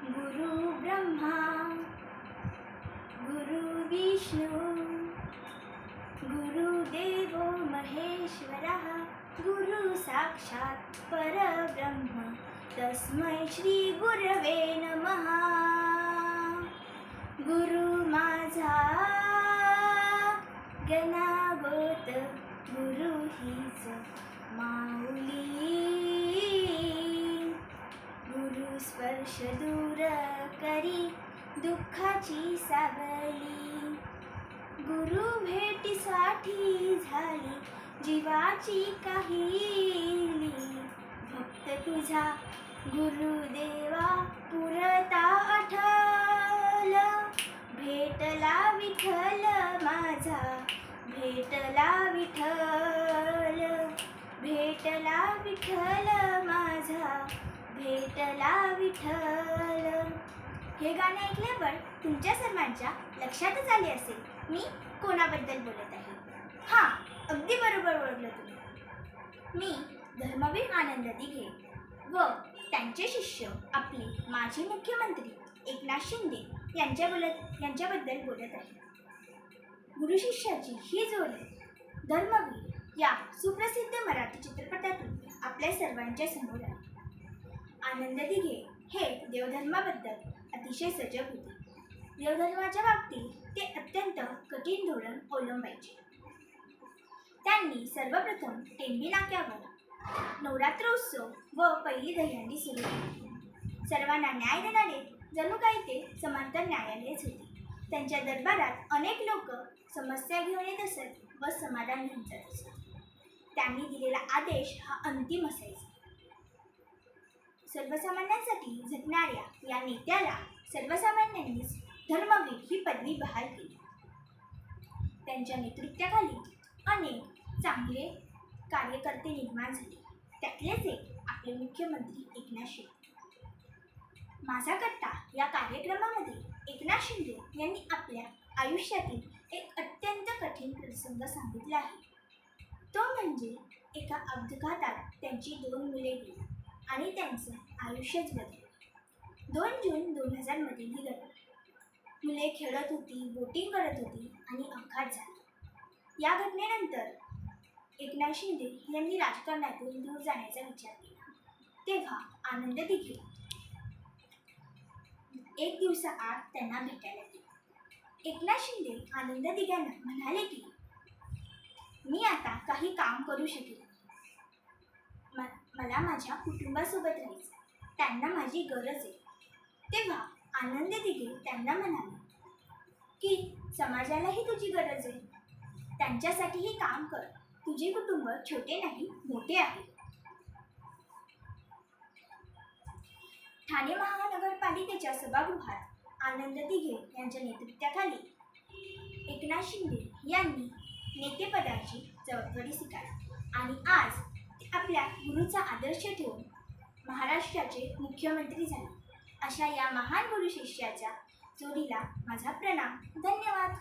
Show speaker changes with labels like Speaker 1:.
Speaker 1: गुरु ब्रह्मा गुरु विष्णु गुरुदेवो महेश्वरः गुरु साक्षात् परब्रह्म तस्मै श्री गुरवे नमः। गुरु माझा गणागोत गुरु हीच माऊली गुरु स्पर्श दूर करी दुःखाची सावली गुरु भेटीसाठी झाली जीवाची काहिली भक्त तुझा गुरुदेवा पुरता आठल भेटला विठ्ठल माझा भेटला विठ्ठल भेटला विठ्ठल माझा भेटला विठ्ठल। हे गाणे ऐकल्यावर तुमच्या सर्वांच्या लक्षातच आले असेल मी कोणाबद्दल बोलत आहे। हां, अगदी बरोबर ओळखलं तुम्ही। मी धर्मवीर आनंद दिघे व त्यांचे शिष्य आपले माजी मुख्यमंत्री एकनाथ शिंदे यांच्याबद्दल बोलत आहे। गुरु शिष्याची ही जोडी धर्मवीर या सुप्रसिद्ध मराठी चित्रपटातून आपल्या सर्वांच्या समोर आहे। आनंद दिघे हे देवधर्माबद्दल अतिशय सजग होते। देवधर्माच्या बाबतीत ते अत्यंत कठीण धोरण अवलंबायचे। त्यांनी सर्वप्रथम टेंबी नाक्यावर नवरात्र उत्सव व पहिली दहीहंडी सुरू केली। सर्वांना न्याय देणारे जणू काही ते समांतर न्यायालयच होते। त्यांच्या दरबारात अनेक लोक समस्या घेऊन येत असत व समाधान घेऊन जात असत। त्यांनी दिलेला आदेश हा अंतिम असायचा। सर्वसामान्यांसाठी झटणाऱ्या या नेत्याला सर्वसामान्यांनीच धर्मवीर ही पदवी बहाल केली। त्यांच्या नेतृत्वाखाली अनेक चांगले कार्यकर्ते निर्माण झाले। त्यातलेच एक आपले मुख्यमंत्री एकनाथ शिंदे। माझा कट्टा या कार्यक्रमामध्ये एकनाथ शिंदे यांनी आपल्या आयुष्यातील एक अत्यंत कठीण प्रसंग सांगितला आहे। तो म्हणजे एका अपघातात त्यांची 2 मुले गेली आणि त्यांचं आयुष्यच बदललं। 2 जून 2000 मधील ही घटना। मुले खेळत होती, बोटिंग करत होती आणि अपघात झाला। या घटनेनंतर एकनाथ शिंदे यांनी राजकारणातून दूर जाण्याचा विचार केला। तेव्हा आनंद दिघे एक दिवसाआड त्यांना भेटायला गेले। एकनाथ शिंदे आनंद दिघ्यांना म्हणाले की मी आता काही काम करू शकेन, मला माझ्या कुटुंबासोबत राहायचं, त्यांना माझी गरज आहे। तेव्हा आनंद दिघे त्यांना म्हणाले की समाजालाही तुझी गरज आहे, त्यांच्यासाठीही काम कर, तुझे कुटुंब छोटे नाही मोठे आहे। ठाणे महानगरपालिकेच्या सभागृहात आनंद दिघे यांच्या नेतृत्वाखाली एकनाथ शिंदे यांनी नेतेपदाची जबाबदारी स्वीकारली आणि आज ते आपल्या गुरुचा आदर्श ठेवून महाराष्ट्राचे मुख्यमंत्री झाले। अशा या महान गुरु शिष्याच्या जोडीला माझा प्रणाम। धन्यवाद।